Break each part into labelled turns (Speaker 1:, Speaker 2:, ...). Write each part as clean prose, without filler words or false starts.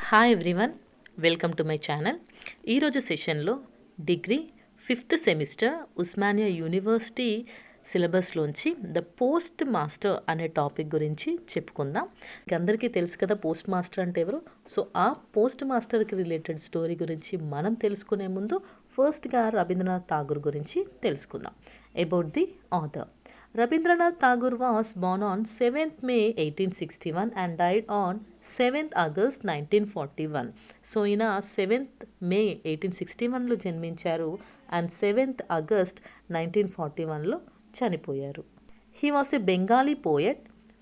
Speaker 1: Hi everyone, welcome to my channel. ఈరోజు సెషన్లో degree 5th semester Osmania university సిలబస్లోంచి the post master అనే topic గురించి చెప్పుకుందాం. అందరికీ తెలుసు కదా పోస్ట్ మాస్టర్ అంటే ఎవరు. సో ఆ పోస్ట్ మాస్టర్కి రిలేటెడ్ స్టోరీ గురించి మనం తెలుసుకునే ముందు ఫస్ట్గా రవీంద్రనాథ్ ఠాగూర్ గురించి తెలుసుకుందాం. About the author. Rabindranath Tagore was born on 7th May 1861 and died on 7th August 1941. So ఈయన 7th May 1861లో జన్మించారు అండ్ 7th August 1941లో చనిపోయారు. He was a Bengali poet,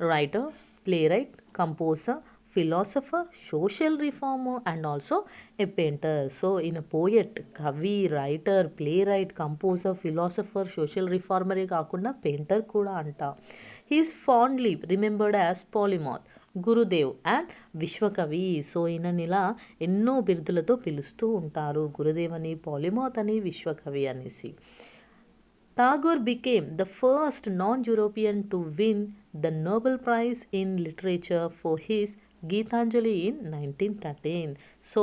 Speaker 1: writer, playwright, composer, philosopher, social reformer and also a painter. So in a poet, కవి, writer, playwright, composer, philosopher, social రిఫార్మరే కాకుండా painter కూడా అంట. He is fondly remembered as polymath, Gurudev and Vishwakavi. So ఈయననిలా ఎన్నో బిరుదులతో పిలుస్తూ ఉంటారు, గురుదేవ్ అని, పాలిమాత్ అని, విశ్వకవి అనేసి. Tagore became the first non-European to win the Nobel Prize in Literature for his Gitanjali in 1913. So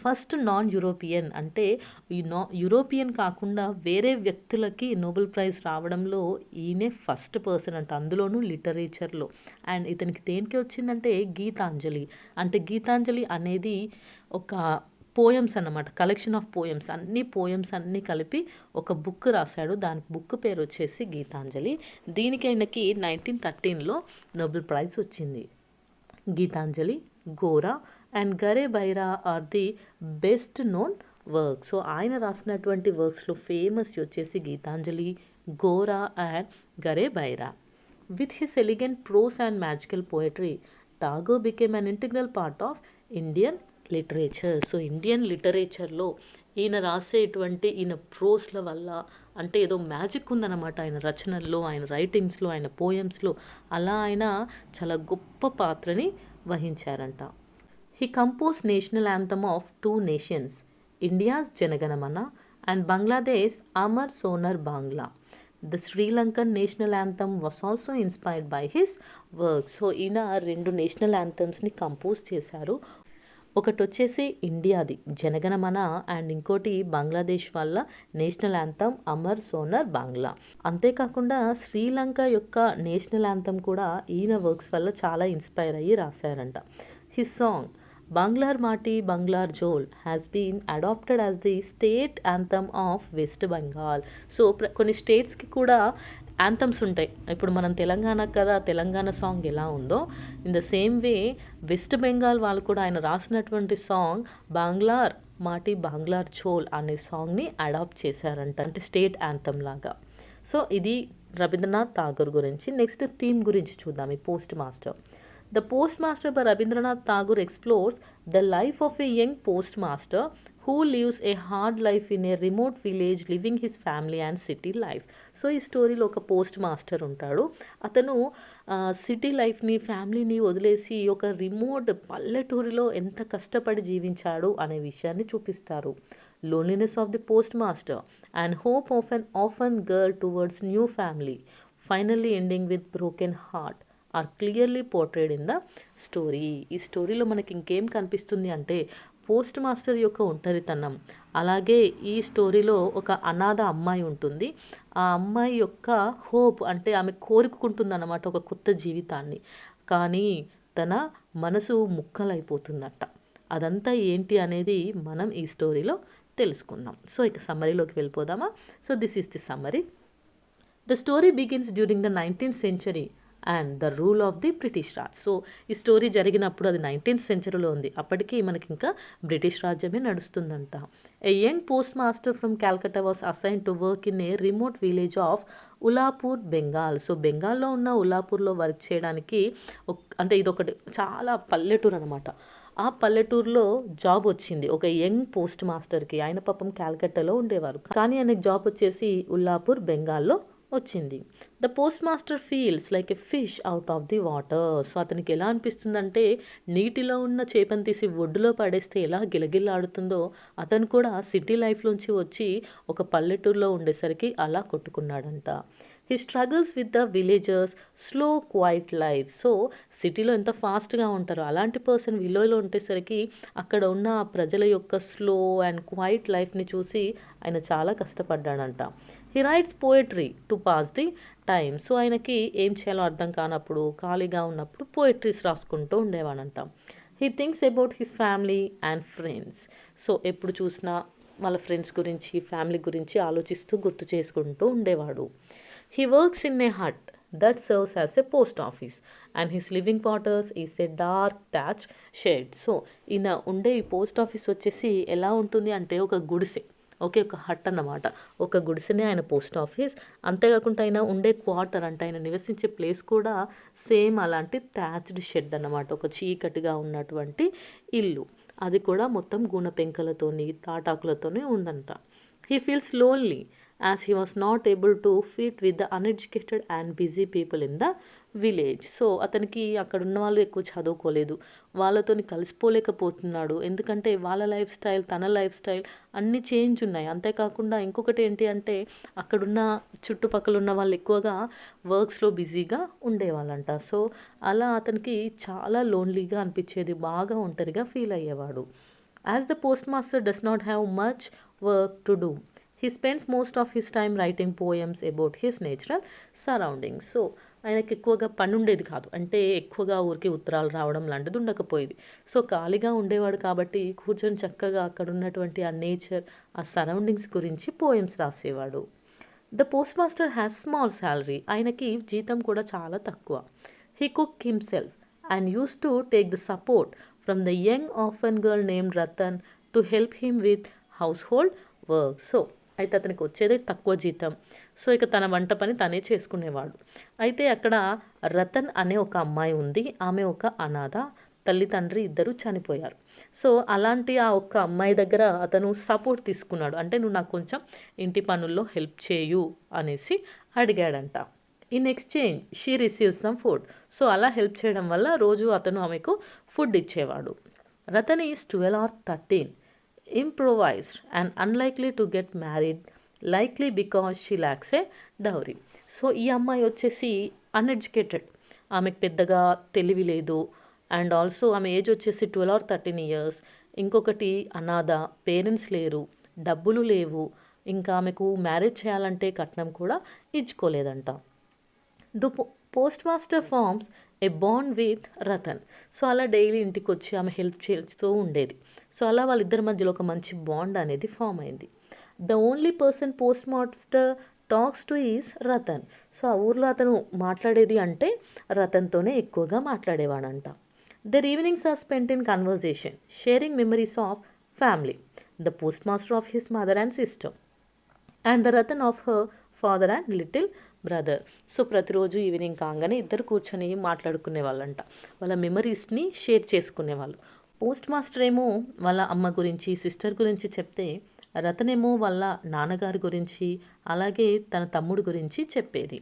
Speaker 1: first non European అంటే యూరోపియన్ కాకుండా వేరే వ్యక్తులకి నోబెల్ ప్రైజ్ రావడంలో ఈయనే ఫస్ట్ పర్సన్ అంట, అందులోనూ లిటరేచర్లో. అండ్ ఇతనికి దేనికి వచ్చిందంటే గీతాంజలి. అంటే గీతాంజలి అనేది ఒక పోయమ్స్ అన్నమాట, కలెక్షన్ ఆఫ్ పోయమ్స్, అన్ని పోయమ్స్ అన్నీ కలిపి ఒక బుక్ రాశాడు. దాని బుక్ పేరు వచ్చేసి గీతాంజలి. దీనికి ఆయనకి 1913లో నోబెల్ ప్రైజ్ వచ్చింది. Gitanjali, Gora and Ghare Baire are the best known work. So ఆయన రాసినటువంటి వర్క్స్లో ఫేమస్ వచ్చేసి Gitanjali, Gora and Ghare Baire. With his elegant prose and magical poetry Tagore became an integral part of Indian literature. So Indian లిటరేచర్లో ఈయన రాసేటువంటి ఈయన ప్రోస్ల వల్ల అంటే ఏదో మ్యాజిక్ ఉందన్నమాట ఆయన రచనల్లో, ఆయన రైటింగ్స్లో, ఆయన పోయమ్స్లో. అలా ఆయన చాలా గొప్ప పాత్రని వహించారంట. He compose national anthem of 2 nations, India's Jana Gana Mana and Bangladesh Amar Sonar Bangla. The Sri Lankan national anthem was also inspired by his work. So ఈయన 2 నేషనల్ యాంథమ్స్ని కంపోజ్ చేశారు. ఒకటి వచ్చేసి ఇండియాది జనగణమన అండ్ ఇంకోటి బంగ్లాదేశ్ వాళ్ళ నేషనల్ యాంథమ్ అమర్ సోనర్ బాంగ్లా. అంతేకాకుండా శ్రీలంక యొక్క నేషనల్ యాంథమ్ కూడా ఈయన వర్క్స్ వల్ల చాలా ఇన్స్పైర్ అయ్యి రాశారంట. His song Banglar Mati Banglar Jol has been adapted as the state anthem of West Bengal. So కొన్ని స్టేట్స్కి కూడా యాంథమ్స్ ఉంటాయి. ఇప్పుడు మనం తెలంగాణ కదా, తెలంగాణ సాంగ్ ఎలా ఉందో in the same way west Bengal వాళ్ళు కూడా ఆయన రాసినటువంటి సాంగ్ బంగ్లార్ మాటి బంగ్లార్ చోల్ అనే సాంగ్ని అడాప్ట్ చేశారంట, అంటే స్టేట్ యాంథమ్ లాగా. సో ఇది రవీంద్రనాథ్ ఠాగూర్ గురించి. నెక్స్ట్ థీమ్ గురించి చూద్దాం, ఈ post master. The Postmaster by Rabindranath Tagore explores the life of a young postmaster who lives a hard life in a remote village, living his family and city life. So ఈ స్టోరీలో ఒక post master ఉంటాడు. అతను city లైఫ్ని, ఫ్యామిలీని వదిలేసి ఒక remote పల్లెటూరిలో ఎంత కష్టపడి జీవించాడు అనే విషయాన్ని చూపిస్తారు. Loneliness of the post master and hope of an orphan girl towards new family, finally ending with broken heart are clearly portrayed in the story. ఈ స్టోరీలో మనకి ఇంకేం కనిపిస్తుంది అంటే పోస్ట్ మాస్టర్ యొక్క ఒంటరితనం, అలాగే ఈ స్టోరీలో ఒక అనాథ అమ్మాయి ఉంటుంది. ఆ అమ్మాయి యొక్క హోప్ అంటే ఆమె కోరుకుంటుంది అన్నమాట ఒక కొత్త జీవితాన్ని, కానీ తన మనసు ముక్కలైపోతుందట. అదంతా ఏంటి అనేది మనం ఈ స్టోరీలో తెలుసుకుందాం. సో ఇక సమ్మరీలోకి వెళ్ళిపోదామా. So this is the summary. The story begins during the 19th century and the rule of the British Raj. So ఈ స్టోరీ జరిగినప్పుడు అది 19th centuryలో ఉంది. అప్పటికి మనకి ఇంకా బ్రిటిష్ రాజ్యమే నడుస్తుందంట. A young postmaster from Calcutta was assign to work in a remote village of Ulapur, Bengal. So బెంగాల్లో ఉన్న ఉలాపూర్లో వర్క్ చేయడానికి అంటే ఇదొకటి చాలా పల్లెటూరు అనమాట. ఆ పల్లెటూరులో జాబ్ వచ్చింది ఒక యంగ్ పోస్ట్ మాస్టర్కి. ఆయన పాపం క్యాల్కటాలో ఉండేవారు, కానీ ఆయనకి జాబ్ వచ్చేసి ఉల్లాపూర్, బెంగాల్లో వచ్చింది. The post master feels like a fish out of the water. So అతనికి ఎలా అనిపిస్తుందంటే నీటిలో ఉన్న చేపను తీసి ఒడ్డులో పడేస్తే ఎలా గిలగిల్లాడుతుందో అతను కూడా సిటీ లైఫ్లోంచి వచ్చి ఒక పల్లెటూరులో ఉండేసరికి అలా కొట్టుకున్నాడంట. He struggles with the villagers slow quiet life. So సిటీలో ఎంత ఫాస్ట్గా ఉంటారో అలాంటి పర్సన్ విలేజ్లో ఉండేసరికి అక్కడ ఉన్న ప్రజల యొక్క స్లో అండ్ క్వైట్ లైఫ్ని చూసి ఆయన చాలా కష్టపడ్డాడంట. He writes poetry to pass the time. So ఆయనకి ఏం చేయాలో అర్థం కానప్పుడు ఖాళీగా ఉన్నప్పుడు పోయట్రీస్ రాసుకుంటూ ఉండేవాడంట. He thinks about his family and friends. So ఎప్పుడు చూసినా వాళ్ళ ఫ్రెండ్స్ గురించి ఫ్యామిలీ గురించి ఆలోచిస్తూ గుర్తు చేసుకుంటూ ఉండేవాడు. He works in a hut that serves as a post office and his living quarters is a dark thatch shed. So ఈయన ఉండే ఈ పోస్ట్ ఆఫీస్ వచ్చేసి ఎలా ఉంటుంది అంటే ఒక గుడిసె, ఓకే, ఒక హట్ అన్నమాట. ఒక గుడిసెనే ఆయన పోస్ట్ ఆఫీస్. అంతేకాకుండా ఆయన ఉండే క్వార్టర్ అంటే ఆయన నివసించే ప్లేస్ కూడా సేమ్ అలాంటి థ్యాచ్డ్ షెడ్ అన్నమాట, ఒక చీకటిగా ఉన్నటువంటి ఇల్లు. అది కూడా మొత్తం గూన పెంకలతోని తాటాకులతోనే ఉందంట. He feels lonely as he was not able to fit with the uneducated and busy people in the village. So అతనికి అక్కడ ఉన్న వాళ్ళు ఎక్కువ చదువుకోలేదు, వాళ్ళతోని కలిసిపోలేకపోతున్నాడు. ఎందుకంటే వాళ్ళ లైఫ్ స్టైల్ తన లైఫ్ స్టైల్ అన్నీ చేంజ్ ఉన్నాయి. అంతేకాకుండా ఇంకొకటి ఏంటి అంటే అక్కడున్న చుట్టుపక్కల ఉన్న వాళ్ళు ఎక్కువగా వర్క్స్లో బిజీగా ఉండేవాళ్ళంట. సో అలా అతనికి చాలా లోన్లీగా అనిపించేది, బాగా ఒంటరిగా ఫీల్ అయ్యేవాడు. As the post master does not have much work to do, he spends most of his time writing poems about his natural surroundings. So ఆయనకి ఎక్కువగా పని ఉండేది కాదు, అంటే ఎక్కువగా ఊరికి ఉత్తరాలు రావడం లాంటిది ఉండకపోయేది. సో ఖాళీగా ఉండేవాడు కాబట్టి కూర్చొని చక్కగా అక్కడ ఉన్నటువంటి ఆ నేచర్, ఆ సరౌండింగ్స్ గురించి పోయమ్స్ రాసేవాడు. The post master has small salary. ఆయనకి జీతం కూడా చాలా తక్కువ. He cook himself and use to take the support from the young orphan girl name Ratan to help him with household work. So అయితే అతనికి వచ్చేదే తక్కువ జీతం. సో ఇక తన వంట పని తనే చేసుకునేవాడు. అయితే అక్కడ రతన్ అనే ఒక అమ్మాయి ఉంది. ఆమె ఒక అనాథ, తల్లి తండ్రి ఇద్దరు చనిపోయారు. సో అలాంటి ఆ ఒక్క అమ్మాయి దగ్గర అతను సపోర్ట్ తీసుకున్నాడు. అంటే నువ్వు నాకు కొంచెం ఇంటి పనుల్లో హెల్ప్ చేయు అనేసి అడిగాడంట. In exchange she receives some food. So అలా హెల్ప్ చేయడం వల్ల రోజు అతను ఆమెకు ఫుడ్ ఇచ్చేవాడు. Ratan is 12 or 13, improvised and unlikely to get married, likely because she lacks a dowry. So ఈ అమ్మాయి వచ్చేసి అన్ఎడ్యుకేటెడ్, ఆమెకు పెద్దగా తెలివి లేదు. అండ్ ఆల్సో ఆమె ఏజ్ వచ్చేసి 12 or 13 years. ఇంకొకటి అనాథ, పేరెంట్స్ లేరు, డబ్బులు లేవు, ఇంకా ఆమెకు మ్యారేజ్ చేయాలంటే కట్నం కూడా ఇచ్చుకోలేదంట. The post master forms a bond with Ratan. So అలా డైలీ ఇంటికి వచ్చి ఆమె హెల్ప్ చేస్తూ ఉండేది. సో అలా వాళ్ళిద్దరి మధ్యలో ఒక మంచి బాండ్ అనేది ఫామ్ అయింది. The only person postmaster talks to is Ratan. So ఆ ఊర్లో అతను మాట్లాడేది అంటే రతన్తోనే ఎక్కువగా మాట్లాడేవాడంట. Their evenings are spent in conversation, sharing memories of family, the post master of his mother and sister and the Ratan of her father and little brother. So ప్రతిరోజు evening కాగానే ఇద్దరు కూర్చొని మాట్లాడుకునే వాళ్ళంట, వాళ్ళ మెమరీస్ని షేర్ చేసుకునేవాళ్ళు. పోస్ట్ మాస్టర్ ఏమో వాళ్ళ అమ్మ గురించి సిస్టర్ గురించి చెప్తే రతన్ ఏమో వాళ్ళ నాన్నగారి గురించి అలాగే తన తమ్ముడు గురించి చెప్పేది.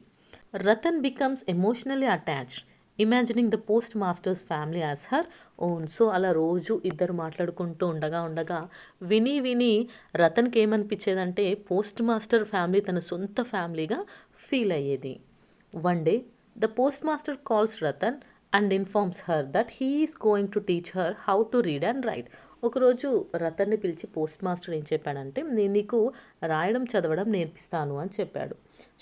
Speaker 1: Ratan becomes emotionally attached, imagining the post master's family as her own. So అలా రోజు ఇద్దరు మాట్లాడుకుంటూ ఉండగా విని విని రతన్కి ఏమనిపించేదంటే పోస్ట్ మాస్టర్ ఫ్యామిలీ తన సొంత ఫ్యామిలీగా ఫీల్ అయ్యేది. One day the post master calls Ratan and informs her that he is going to teach her how to read and write. ఒకరోజు రతన్ని పిలిచి పోస్ట్ మాస్టర్ ఏం చెప్పాడంటే నేను నీకు రాయడం చదవడం నేర్పిస్తాను అని చెప్పాడు.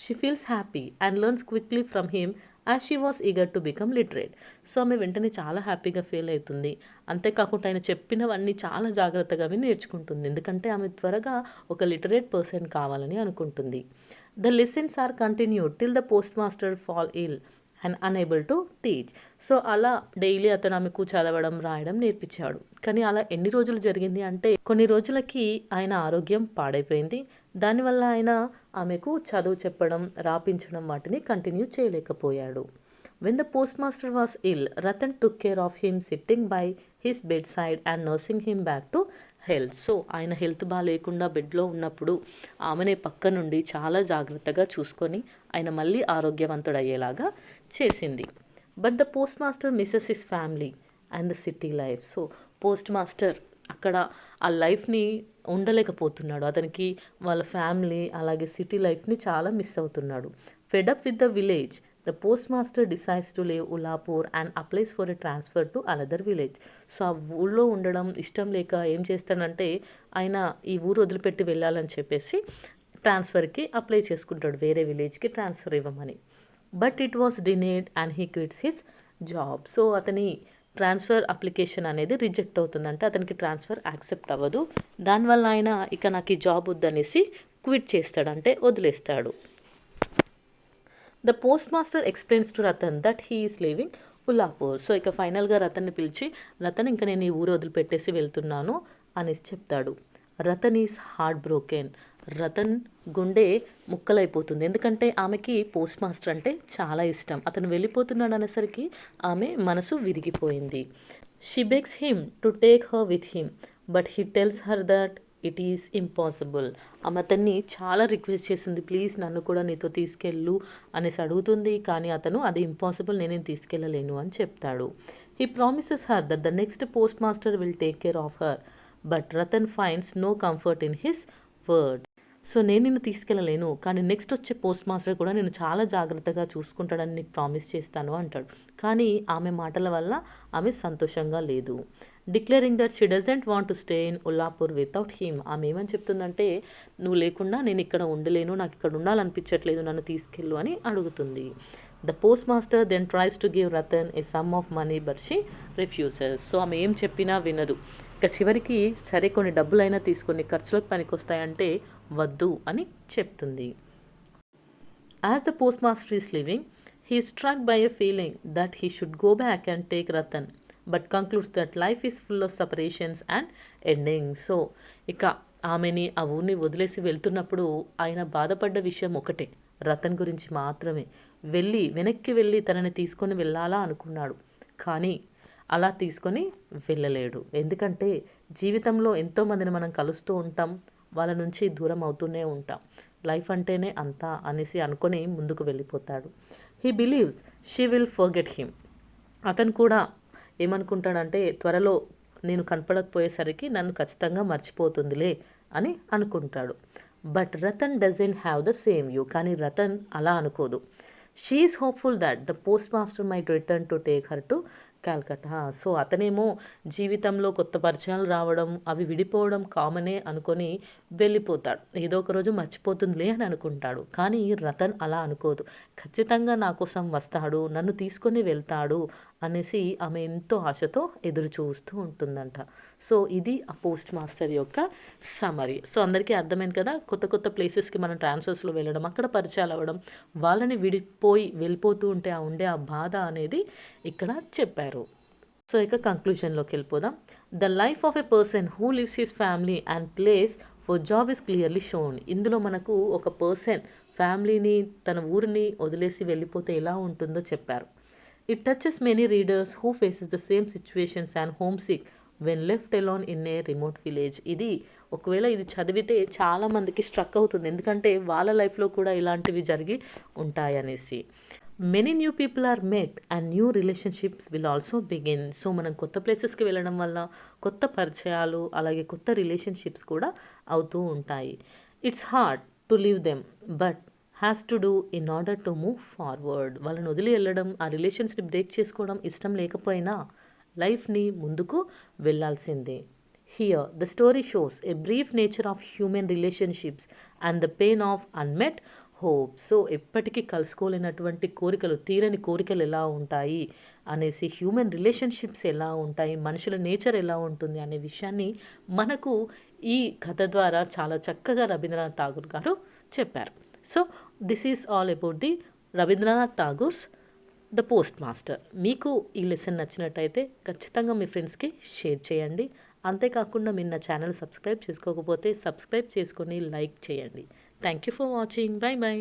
Speaker 1: She feels happy and learns quickly from him as she was eager to become literate. So ఆమె వెంటనే చాలా హ్యాపీగా ఫీల్ అవుతుంది. అంతేకాకుండా ఆయన చెప్పినవన్నీ చాలా జాగ్రత్తగా నేర్చుకుంటుంది, ఎందుకంటే ఆమె త్వరగా ఒక లిటరేట్ పర్సన్ కావాలని అనుకుంటుంది. The lessons are continued till the post master fall ill and unable to teach. So అలా డైలీ అతను ఆమెకు చదవడం రాయడం నేర్పించాడు. కానీ అలా ఎన్ని రోజులు జరిగింది అంటే కొన్ని రోజులకి ఆయన ఆరోగ్యం పాడైపోయింది. దానివల్ల ఆయన ఆమెకు చదువు చెప్పడం రాపించడం వాటిని కంటిన్యూ చేయలేకపోయాడు. When the post master was ill Ratan took care of him sitting by his bed side and nursing him back to health. So ఆయన హెల్త్ బాగాలేకుండా బెడ్లో ఉన్నప్పుడు ఆమెనే పక్క నుండి చాలా జాగ్రత్తగా చూసుకొని ఆయన మళ్ళీ ఆరోగ్యవంతుడయ్యేలాగా చేసింది. But the post master misses his family and the city life. So post master అక్కడ ఆ లైఫ్ని ఉండలేకపోతున్నాడు. అతనికి వాళ్ళ ఫ్యామిలీ అలాగే సిటీ లైఫ్ని చాలా మిస్ అవుతున్నాడు. Fed up with the village, the postmaster decides to leave Ullapur and applies for a transfer to another village. So ఆ ఊళ్ళో ఉండడం ఇష్టం లేక ఏం చేస్తాడంటే ఆయన ఈ ఊరు వదిలిపెట్టి వెళ్ళాలని చెప్పేసి ట్రాన్స్ఫర్కి అప్లై చేసుకుంటాడు, వేరే విలేజ్కి ట్రాన్స్ఫర్ ఇవ్వమని. But it was డినేడ్ and he quits his job. So అతని ట్రాన్స్ఫర్ అప్లికేషన్ అనేది రిజెక్ట్ అవుతుంది, అంటే అతనికి ట్రాన్స్ఫర్ యాక్సెప్ట్ అవ్వదు. దానివల్ల ఆయన ఇక నాకు ఈ జాబ్ వద్దనేసి క్విట్ చేస్తాడు, అంటే వదిలేస్తాడు. The post master explains to Ratan that he is living Ullapur. So ఇక ఫైనల్గా రతన్ని పిలిచి, రతన్ ఇంకా నేను ఈ ఊరు వదిలిపెట్టేసి వెళ్తున్నాను అనేసి చెప్తాడు. Ratan is heart broken. Ratan గుండె ముక్కలైపోతుంది, ఎందుకంటే ఆమెకి పోస్ట్ మాస్టర్ అంటే చాలా ఇష్టం. అతను వెళ్ళిపోతున్నాడు అనేసరికి ఆమె మనసు విరిగిపోయింది. She begs him to take her with him but he tells her that it is impossible. ఆమె అతన్ని చాలా రిక్వెస్ట్ చేసింది, ప్లీజ్ నన్ను కూడా నీతో తీసుకెళ్ళు అనేసి అడుగుతుంది. కానీ అతను అది ఇంపాసిబుల్, నేనేం తీసుకెళ్ళలేను అని చెప్తాడు. He promises her that the next post master will take care of her but Ratan finds no comfort in his word. So నేను నిన్ను తీసుకెళ్ళలేను, కానీ నెక్స్ట్ వచ్చే పోస్ట్ మాస్టర్ కూడా నేను చాలా జాగ్రత్తగా చూసుకుంటాడని నీకు ప్రామిస్ చేస్తాను అంటాడు. కానీ ఆమె మాటల వల్ల ఆమె సంతోషంగా లేదు. Declaring that she doesn't want to stay in Ullapur without him. ఆమె ఏమని చెప్తుందంటే, నువ్వు లేకుండా నేను ఇక్కడ ఉండలేను, నాకు ఇక్కడ ఉండాలనిపించట్లేదు, నన్ను తీసుకెళ్ళు అని అడుగుతుంది. The post master then tries to give Ratan a sum of money but she refuses. So ఆమె ఏం చెప్పినా వినదు. ఇక చివరికి సరే కొన్ని డబ్బులైనా తీసుకొని ఖర్చులకు పనికొస్తాయంటే వద్దు అని చెప్తుంది. As the post master is living, he struck by a feeling that he should go back and take Ratan but concludes that life is full of separations and ending. So ఇక ఆమెని ఆ ఊరిని వదిలేసి వెళ్తున్నప్పుడు ఆయన బాధపడ్డ విషయం ఒకటే, రతన్ గురించి మాత్రమే. వెనక్కి వెళ్ళి తనని తీసుకొని వెళ్ళాలా అనుకున్నాడు, కానీ అలా తీసుకొని వెళ్ళలేడు. ఎందుకంటే జీవితంలో ఎంతోమందిని మనం కలుస్తూ ఉంటాం, వాళ్ళ నుంచి దూరం అవుతూనే ఉంటాం. లైఫ్ అంటేనే అంతా అనేసి అనుకొని ముందుకు వెళ్ళిపోతాడు. He believes she will forget him. అతను కూడా ఏమనుకుంటాడంటే, త్వరలో నేను కనపడకపోయేసరికి నన్ను ఖచ్చితంగా మర్చిపోతుందిలే అని అనుకుంటాడు. But Ratan doesn't have the same view. కానీ రతన్ అలా అనుకోదు. She is hopeful that the post master might return to take her to Calcutta. So అతనేమో జీవితంలో కొత్త పరిచయాలు రావడం, అవి విడిపోవడం కామనే అనుకొని వెళ్ళిపోతాడు. ఏదో ఒక రోజు మర్చిపోతుందిలే అని అనుకుంటాడు. కానీ రతన్ అలా అనుకోదు. ఖచ్చితంగా నా కోసం వస్తాడు, నన్ను తీసుకొని వెళ్తాడు అనేసి ఆమె ఎంతో ఆశతో ఎదురు చూస్తూ ఉంటుందంట. సో ఇది ఆ పోస్ట్ మాస్టర్ యొక్క సమరీ. సో అందరికీ అర్థమైంది కదా, కొత్త కొత్త ప్లేసెస్కి మనం ట్రాన్స్ఫర్స్లో వెళ్ళడం, అక్కడ పరిచయాలు అవ్వడం, వాళ్ళని విడిపోయి వెళ్ళిపోతూ ఉంటే ఆ బాధ అనేది ఇక్కడ చెప్పారు. సో ఇక కంక్లూజన్లోకి వెళ్ళిపోదాం. The life of a person who lives his family and place for job is clearly shown. ఇందులో మనకు ఒక పర్సన్ ఫ్యామిలీని, తన ఊరిని వదిలేసి వెళ్ళిపోతే ఎలా ఉంటుందో చెప్పారు. It touches many readers who faces the same situations and home sick when left alone in a remote village. ఇది ఒకవేళ ఇది చదివితే చాలామందికి స్ట్రక్ అవుతుంది, ఎందుకంటే వాళ్ళ లైఫ్లో కూడా ఇలాంటివి జరిగి ఉంటాయనేసి. Many new people are met and new relationships will also begin. So మనం కొత్త ప్లేసెస్కి వెళ్ళడం వల్ల కొత్త పరిచయాలు, అలాగే కొత్త రిలేషన్షిప్స్ కూడా అవుతూ ఉంటాయి. It's hard to leave them but has to do in order to move forward. వాళ్ళని వదిలి వెళ్ళడం, ఆ రిలేషన్స్ని బ్రేక్ చేసుకోవడం ఇష్టం లేకపోయినా లైఫ్ని ముందుకు వెళ్ళాల్సిందే. Here the story shows a brief nature of human relationships and the pain of unmet hope. So ఎప్పటికీ కలుసుకోలేనటువంటి కోరికలు, తీరని కోరికలు ఎలా ఉంటాయి అనేసి, హ్యూమన్ రిలేషన్షిప్స్ ఎలా ఉంటాయి, మనుషుల నేచర్ ఎలా ఉంటుంది అనే విషయాన్ని మనకు ఈ కథ ద్వారా చాలా చక్కగా రవీంద్రనాథ్ ఠాగూర్ గారు చెప్పారు. So this is all about the Rabindranath Tagore's the post master. మీకు ఈ లెసన్ నచ్చినట్టయితే ఖచ్చితంగా మీ ఫ్రెండ్స్కి షేర్ చేయండి. అంతేకాకుండా మీరు నా ఛానల్ సబ్స్క్రైబ్ చేసుకోకపోతే సబ్స్క్రైబ్ చేసుకొని లైక్ చేయండి. Thank you for watching. By by.